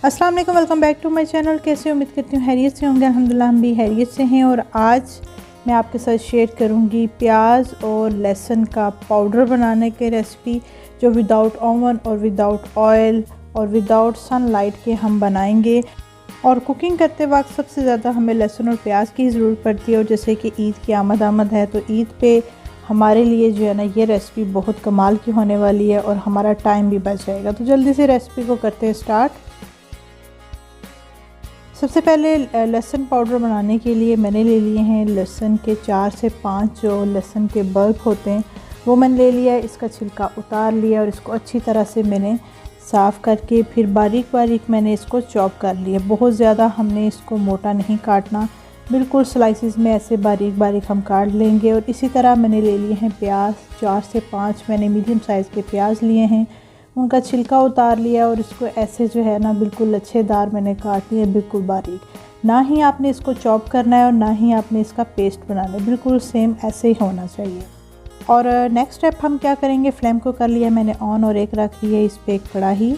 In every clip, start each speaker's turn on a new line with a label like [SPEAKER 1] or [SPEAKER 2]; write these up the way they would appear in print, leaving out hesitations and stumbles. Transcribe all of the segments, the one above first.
[SPEAKER 1] अस्सलाम वालेकुम, welcome back to my channel. कैसे उम्मीद करती हूँ हैरियत से होंगे। अल्हम्दुलिल्लाह हम भी हैरियत से हैं। और आज मैं आपके साथ शेयर करूँगी प्याज और लहसुन का पाउडर बनाने की रेसिपी, जो विदाउट ओवन और विदाउट ऑयल और विदाउट सनलाइट के हम बनाएंगे। और कुकिंग करते वक्त सबसे ज़्यादा हमें लहसुन और प्याज की ज़रूरत पड़ती है। और जैसे कि ईद की आमद है, तो ईद पे हमारे लिए जो है ना ये रेसिपी बहुत कमाल की होने वाली है और हमारा टाइम भी बच जाएगा। तो जल्दी से रेसिपी को करते हैं स्टार्ट। सबसे पहले लहसुन पाउडर बनाने के लिए मैंने ले लिए हैं लहसुन के 4 से 5 जो लहसुन के बल्ब होते हैं वो मैंने ले लिया है। इसका छिलका उतार लिया और इसको अच्छी तरह से मैंने साफ़ करके फिर बारीक बारीक मैंने इसको चॉप कर लिया। बहुत ज़्यादा हमने इसको मोटा नहीं काटना, बिल्कुल स्लाइसिस में ऐसे बारीक बारीक हम काट लेंगे। और इसी तरह मैंने ले लिए हैं प्याज, 4 से 5 मैंने मीडियम साइज़ के प्याज लिए हैं, उनका छिलका उतार लिया और इसको ऐसे जो है ना बिल्कुल लच्छेदार मैंने काट लिया, बिल्कुल बारीक। ना ही आपने इसको चॉप करना है और ना ही आपने इसका पेस्ट बनाना है, बिल्कुल सेम ऐसे ही होना चाहिए। और नेक्स्ट स्टेप हम क्या करेंगे, फ्लेम को कर लिया मैंने ऑन और एक रख लिया इस पर एक कढ़ाई।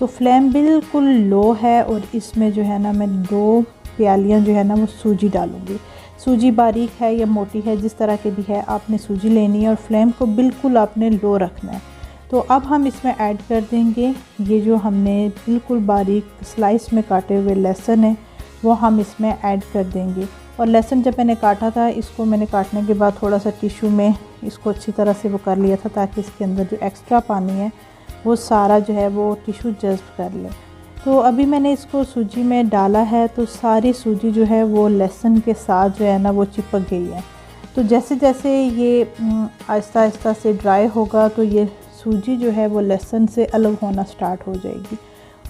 [SPEAKER 1] तो फ्लेम बिल्कुल लो है और इसमें जो है ना मैं 2 प्यालियाँ जो है ना वो सूजी डालूँगी। सूजी बारीक है या मोटी है, जिस तरह की भी है आपने सूजी लेनी है और फ्लेम को बिल्कुल आपने लो रखना है। तो अब हम इसमें ऐड कर देंगे ये जो हमने बिल्कुल बारीक स्लाइस में काटे हुए लहसुन है वो हम इसमें ऐड कर देंगे। और लहसुन जब मैंने काटा था, इसको मैंने काटने के बाद थोड़ा सा टिश्यू में इसको अच्छी तरह से वो कर लिया था, ताकि इसके अंदर जो एक्स्ट्रा पानी है वो सारा जो है वो टिश्यू जज्ब कर ले। तो अभी मैंने इसको सूजी में डाला है, तो सारी सूजी जो है वो लहसुन के साथ जो है ना वो चिपक गई है। तो जैसे जैसे ये आहिस्ता आहिस्ता से ड्राई होगा तो ये सूजी जो है वो लहसुन से अलग होना स्टार्ट हो जाएगी।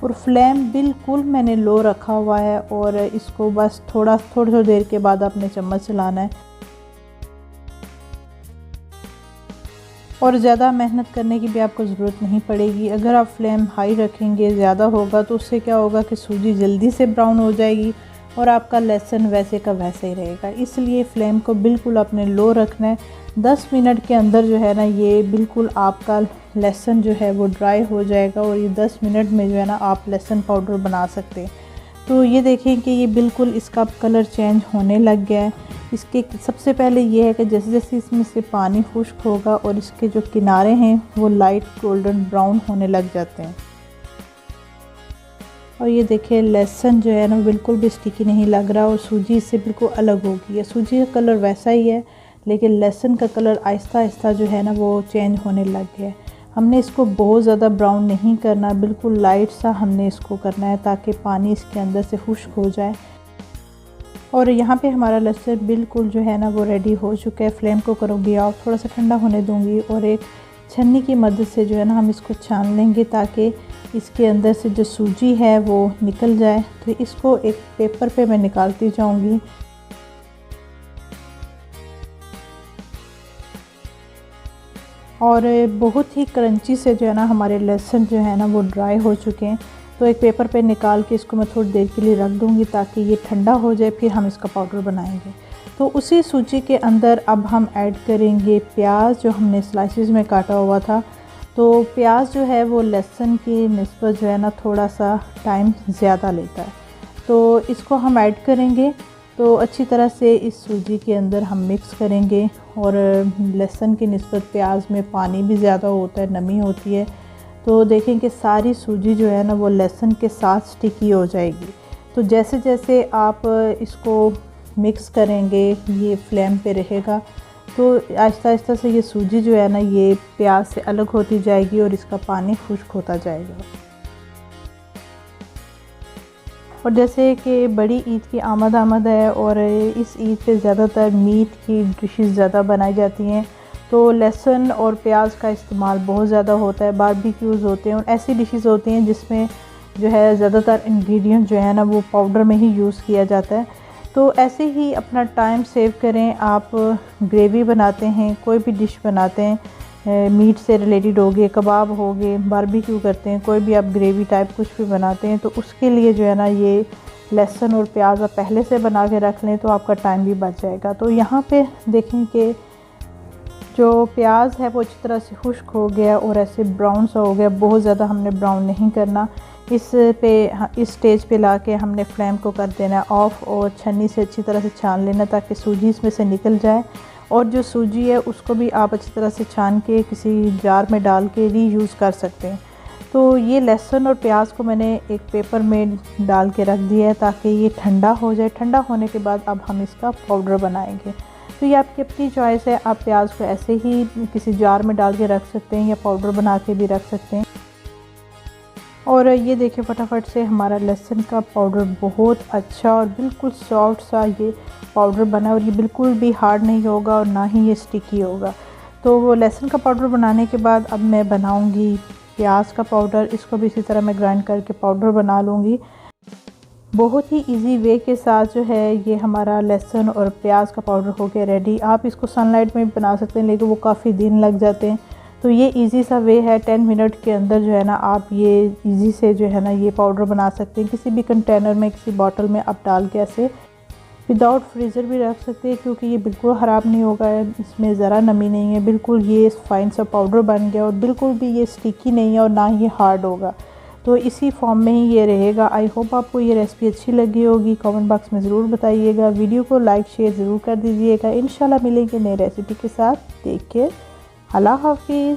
[SPEAKER 1] और फ्लेम बिल्कुल मैंने लो रखा हुआ है और इसको बस थोड़ी देर के बाद अपने चम्मच चलाना है। और ज़्यादा मेहनत करने की भी आपको ज़रूरत नहीं पड़ेगी। अगर आप फ्लेम हाई रखेंगे, ज़्यादा होगा तो उससे क्या होगा कि सूजी जल्दी से ब्राउन हो जाएगी और आपका लहसुन वैसे का वैसे ही रहेगा। इसलिए फ्लेम को बिल्कुल अपने लो रखना है। 10 मिनट के अंदर जो है ना ये बिल्कुल आपका लहसुन जो है वो ड्राई हो जाएगा और ये 10 मिनट में जो है ना आप लहसुन पाउडर बना सकते हैं। तो ये देखें कि ये बिल्कुल इसका कलर चेंज होने लग गया है। इसके सबसे पहले ये है कि जैसे जैसे इसमें से पानी खुश्क होगा और इसके जो किनारे हैं वो लाइट गोल्डन ब्राउन होने लग जाते हैं। और ये देखिए लहसुन जो है ना बिल्कुल भी स्टिकी नहीं लग रहा और सूजी इससे बिल्कुल अलग हो गई है। सूजी का कलर वैसा ही है, लेकिन लहसुन का कलर आहिस्ता आहिस्ता जो है ना वो चेंज होने लग गया है। हमने इसको बहुत ज़्यादा ब्राउन नहीं करना, बिल्कुल लाइट सा हमने इसको करना है ताकि पानी इसके अंदर से खुश्क हो जाए। और यहाँ पे हमारा लहसुन बिल्कुल जो है ना वो रेडी हो चुका है। फ्लेम को करूँगी ऑफ, थोड़ा सा ठंडा होने दूँगी और एक छन्नी की मदद से जो है ना हम इसको छान लेंगे ताकि इसके अंदर से जो सूजी है वो निकल जाए। तो इसको एक पेपर पे मैं निकालती जाऊँगी। और बहुत ही क्रंची से जो है ना हमारे लहसुन जो है ना वो ड्राई हो चुके हैं। तो एक पेपर पे निकाल के इसको मैं थोड़ी देर के लिए रख दूँगी ताकि ये ठंडा हो जाए, फिर हम इसका पाउडर बनाएंगे। तो उसी सूजी के अंदर अब हम ऐड करेंगे प्याज जो हमने स्लाइसिस में काटा हुआ था। तो प्याज जो है वो लहसुन की निस्बत जो है ना थोड़ा सा टाइम ज़्यादा लेता है, तो इसको हम ऐड करेंगे। तो अच्छी तरह से इस सूजी के अंदर हम मिक्स करेंगे। और लहसुन की निस्बत प्याज में पानी भी ज़्यादा होता है, नमी होती है। तो देखें कि सारी सूजी जो है ना वो लहसुन के साथ स्टिकी हो जाएगी। तो जैसे जैसे आप इसको मिक्स करेंगे ये फ्लेम पे रहेगा, तो आहिस्ता आहिस्ता से ये सूजी जो है ना ये प्याज से अलग होती जाएगी और इसका पानी खुश्क होता जाएगा। और जैसे कि बड़ी ईद की आमद है और इस ईद पे ज़्यादातर मीट की डिशेस ज़्यादा बनाई जाती हैं, तो लहसुन और प्याज का इस्तेमाल बहुत ज़्यादा होता है। बारबेक्यूज़ होते हैं और ऐसी डिशेस होती हैं जिसमें जो है ज़्यादातर इंग्रेडिएंट जो है ना वो पाउडर में ही यूज़ किया जाता है। तो ऐसे ही अपना टाइम सेव करें। आप ग्रेवी बनाते हैं, कोई भी डिश बनाते हैं, मीट से रिलेटेड हो गए, कबाब हो गए, बारबेक्यू करते हैं, कोई भी आप ग्रेवी टाइप कुछ भी बनाते हैं, तो उसके लिए जो है ना ये लहसुन और प्याज आप पहले से बना के रख लें तो आपका टाइम भी बच जाएगा। तो यहाँ पे देखें कि जो प्याज है वो अच्छी तरह से खुश्क हो गया और ऐसे ब्राउन सा हो गया। बहुत ज़्यादा हमने ब्राउन नहीं करना, इस स्टेज पे लाके हमने फ्लेम को कर देना ऑफ़ और छन्नी से अच्छी तरह से छान लेना ताकि सूजी इसमें से निकल जाए। और जो सूजी है उसको भी आप अच्छी तरह से छान के किसी जार में डाल के रीयूज़ कर सकते हैं। तो ये लहसुन और प्याज को मैंने एक पेपर में डाल के रख दिया है ताकि ये ठंडा हो जाए। ठंडा होने के बाद अब हम इसका पाउडर बनाएंगे। तो ये आपकी अपनी चॉइस है, आप प्याज को ऐसे ही किसी जार में डाल के रख सकते हैं या पाउडर बना के भी रख सकते हैं। और ये देखिए फटाफट से हमारा लहसुन का पाउडर बहुत अच्छा और बिल्कुल सॉफ्ट सा ये पाउडर बना और ये बिल्कुल भी हार्ड नहीं होगा और ना ही ये स्टिकी होगा। तो वो लहसुन का पाउडर बनाने के बाद अब मैं बनाऊंगी प्याज का पाउडर। इसको भी इसी तरह मैं ग्राइंड करके पाउडर बना लूँगी। बहुत ही इजी वे के साथ जो है ये हमारा लहसुन और प्याज का पाउडर हो गया रेडी। आप इसको सनलाइट में भी बना सकते हैं लेकिन वो काफ़ी दिन लग जाते हैं। तो ये इजी सा वे है, 10 मिनट के अंदर जो है ना आप ये इजी से जो है ना ये पाउडर बना सकते हैं। किसी भी कंटेनर में किसी बॉटल में आप डाल के ऐसे विदाउट फ्रीज़र भी रख सकते हैं क्योंकि ये बिल्कुल ख़राब नहीं होगा, इसमें ज़रा नमी नहीं है। बिल्कुल ये फ़ाइन सा पाउडर बन गया और बिल्कुल भी ये स्टिकी नहीं है और ना ही हार्ड होगा। तो इसी फॉर्म में ही ये रहेगा। आई होप आपको ये रेसिपी अच्छी लगी होगी। कमेंट बॉक्स में ज़रूर बताइएगा। वीडियो को लाइक शेयर ज़रूर कर दीजिएगा। इंशाल्लाह मिलेंगे नई रेसिपी के साथ। टेक केयर, अल्लाह हाफिज़।